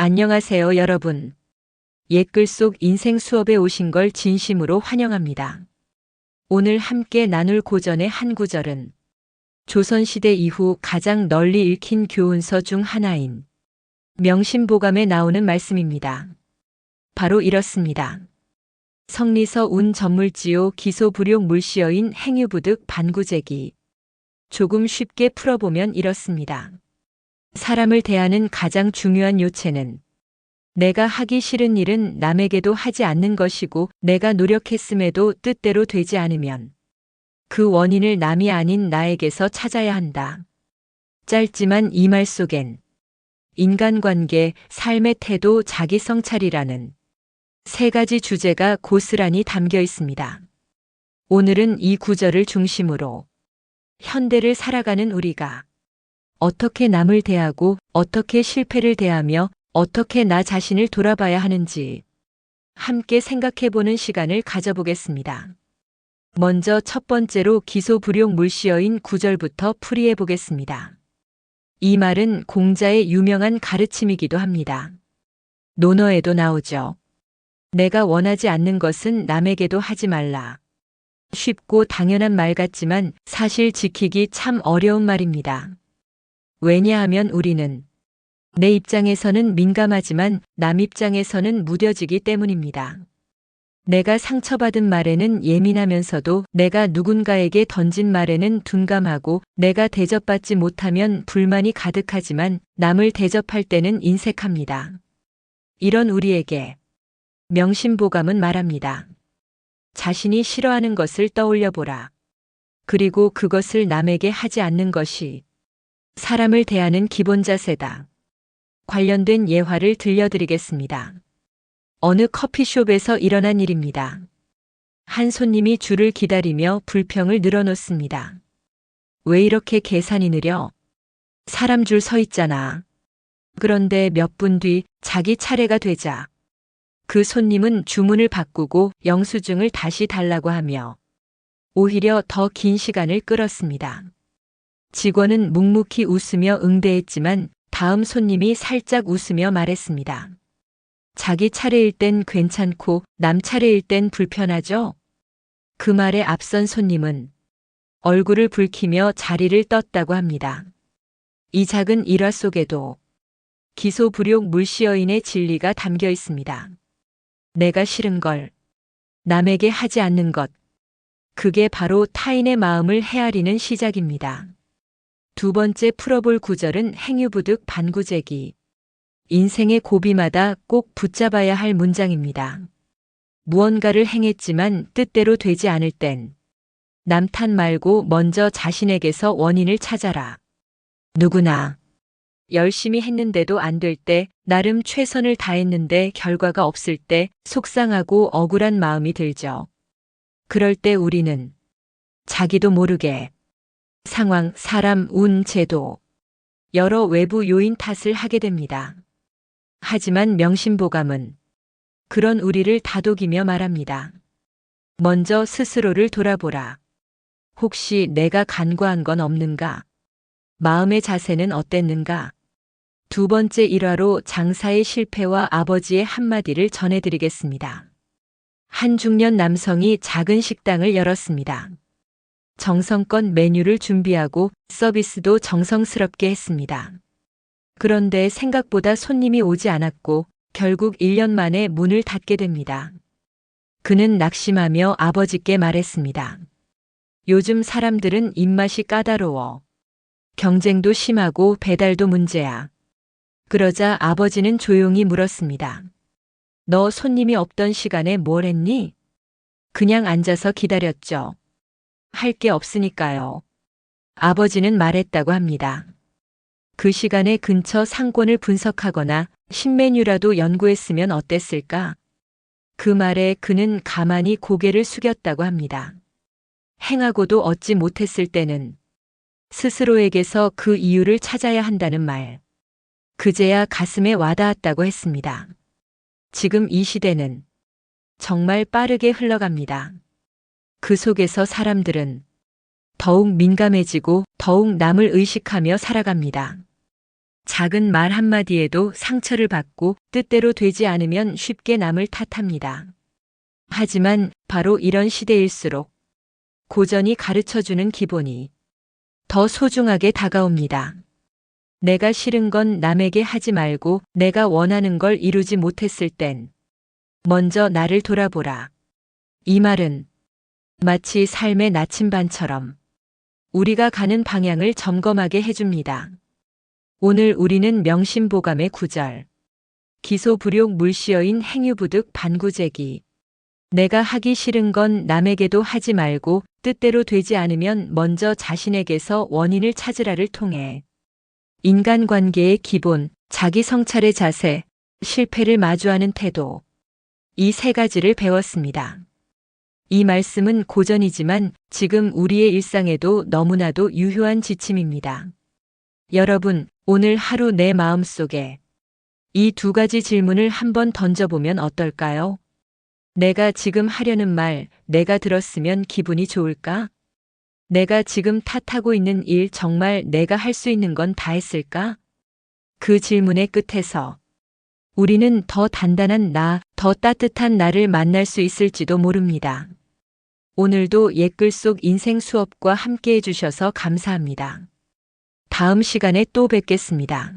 안녕하세요, 여러분. 옛글 속 인생 수업에 오신 걸 진심으로 환영합니다. 오늘 함께 나눌 고전의 한 구절은 조선시대 이후 가장 널리 읽힌 교훈서 중 하나인 명심보감에 나오는 말씀입니다. 바로 이렇습니다. 성리서 운 전물지요 기소불용 물시여인 행유부득 반구제기. 조금 쉽게 풀어보면 이렇습니다. 사람을 대하는 가장 중요한 요체는 내가 하기 싫은 일은 남에게도 하지 않는 것이고 내가 노력했음에도 뜻대로 되지 않으면 그 원인을 남이 아닌 나에게서 찾아야 한다. 짧지만 이 말 속엔 인간관계, 삶의 태도, 자기 성찰이라는 세 가지 주제가 고스란히 담겨 있습니다. 오늘은 이 구절을 중심으로 현대를 살아가는 우리가 어떻게 남을 대하고 어떻게 실패를 대하며 어떻게 나 자신을 돌아봐야 하는지 함께 생각해보는 시간을 가져보겠습니다. 먼저 첫 번째로 기소불용 물시여인 구절부터 풀이해보겠습니다. 이 말은 공자의 유명한 가르침이기도 합니다. 논어에도 나오죠. 내가 원하지 않는 것은 남에게도 하지 말라. 쉽고 당연한 말 같지만 사실 지키기 참 어려운 말입니다. 왜냐하면 우리는 내 입장에서는 민감하지만 남 입장에서는 무뎌지기 때문입니다. 내가 상처받은 말에는 예민하면서도 내가 누군가에게 던진 말에는 둔감하고 내가 대접받지 못하면 불만이 가득하지만 남을 대접할 때는 인색합니다. 이런 우리에게 명심보감은 말합니다. 자신이 싫어하는 것을 떠올려 보라. 그리고 그것을 남에게 하지 않는 것이 사람을 대하는 기본 자세다. 관련된 예화를 들려드리겠습니다. 어느 커피숍에서 일어난 일입니다. 한 손님이 줄을 기다리며 불평을 늘어놓습니다. 왜 이렇게 계산이 느려? 사람 줄 서 있잖아. 그런데 몇 분 뒤 자기 차례가 되자 그 손님은 주문을 바꾸고 영수증을 다시 달라고 하며 오히려 더 긴 시간을 끌었습니다. 직원은 묵묵히 웃으며 응대했지만 다음 손님이 살짝 웃으며 말했습니다. 자기 차례일 땐 괜찮고 남 차례일 땐 불편하죠? 그 말에 앞선 손님은 얼굴을 붉히며 자리를 떴다고 합니다. 이 작은 일화 속에도 기소불용 물시여인의 진리가 담겨 있습니다. 내가 싫은 걸 남에게 하지 않는 것, 그게 바로 타인의 마음을 헤아리는 시작입니다. 두 번째 풀어볼 구절은 행유부득 반구제기. 인생의 고비마다 꼭 붙잡아야 할 문장입니다. 무언가를 행했지만 뜻대로 되지 않을 땐 남 탓 말고 먼저 자신에게서 원인을 찾아라. 누구나 열심히 했는데도 안 될 때, 나름 최선을 다했는데 결과가 없을 때 속상하고 억울한 마음이 들죠. 그럴 때 우리는 자기도 모르게 상황, 사람, 운, 제도, 여러 외부 요인 탓을 하게 됩니다. 하지만 명심보감은 그런 우리를 다독이며 말합니다. 먼저 스스로를 돌아보라. 혹시 내가 간과한 건 없는가? 마음의 자세는 어땠는가? 두 번째 일화로 장사의 실패와 아버지의 한마디를 전해드리겠습니다. 한 중년 남성이 작은 식당을 열었습니다. 정성껏 메뉴를 준비하고 서비스도 정성스럽게 했습니다. 그런데 생각보다 손님이 오지 않았고 결국 1년 만에 문을 닫게 됩니다. 그는 낙심하며 아버지께 말했습니다. 요즘 사람들은 입맛이 까다로워. 경쟁도 심하고 배달도 문제야. 그러자 아버지는 조용히 물었습니다. 너 손님이 없던 시간에 뭘 했니? 그냥 앉아서 기다렸죠. 할 게 없으니까요. 아버지는 말했다고 합니다. 그 시간에 근처 상권을 분석하거나 신메뉴라도 연구했으면 어땠을까? 그 말에 그는 가만히 고개를 숙였다고 합니다. 행하고도 얻지 못했을 때는 스스로에게서 그 이유를 찾아야 한다는 말. 그제야 가슴에 와닿았다고 했습니다. 지금 이 시대는 정말 빠르게 흘러갑니다. 그 속에서 사람들은 더욱 민감해지고 더욱 남을 의식하며 살아갑니다. 작은 말 한마디에도 상처를 받고 뜻대로 되지 않으면 쉽게 남을 탓합니다. 하지만 바로 이런 시대일수록 고전이 가르쳐주는 기본이 더 소중하게 다가옵니다. 내가 싫은 건 남에게 하지 말고 내가 원하는 걸 이루지 못했을 땐 먼저 나를 돌아보라. 이 말은 마치 삶의 나침반처럼 우리가 가는 방향을 점검하게 해줍니다. 오늘 우리는 명심보감의 구절, 기소불욕 물시여인 행유부득 반구제기, 내가 하기 싫은 건 남에게도 하지 말고 뜻대로 되지 않으면 먼저 자신에게서 원인을 찾으라를 통해 인간관계의 기본, 자기 성찰의 자세, 실패를 마주하는 태도, 이 세 가지를 배웠습니다. 이 말씀은 고전이지만 지금 우리의 일상에도 너무나도 유효한 지침입니다. 여러분, 오늘 하루 내 마음속에 이 두 가지 질문을 한번 던져보면 어떨까요? 내가 지금 하려는 말, 내가 들었으면 기분이 좋을까? 내가 지금 탓하고 있는 일 정말 내가 할 수 있는 건 다 했을까? 그 질문의 끝에서 우리는 더 단단한 나, 더 따뜻한 나를 만날 수 있을지도 모릅니다. 오늘도 옛글 속 인생 수업과 함께 해주셔서 감사합니다. 다음 시간에 또 뵙겠습니다.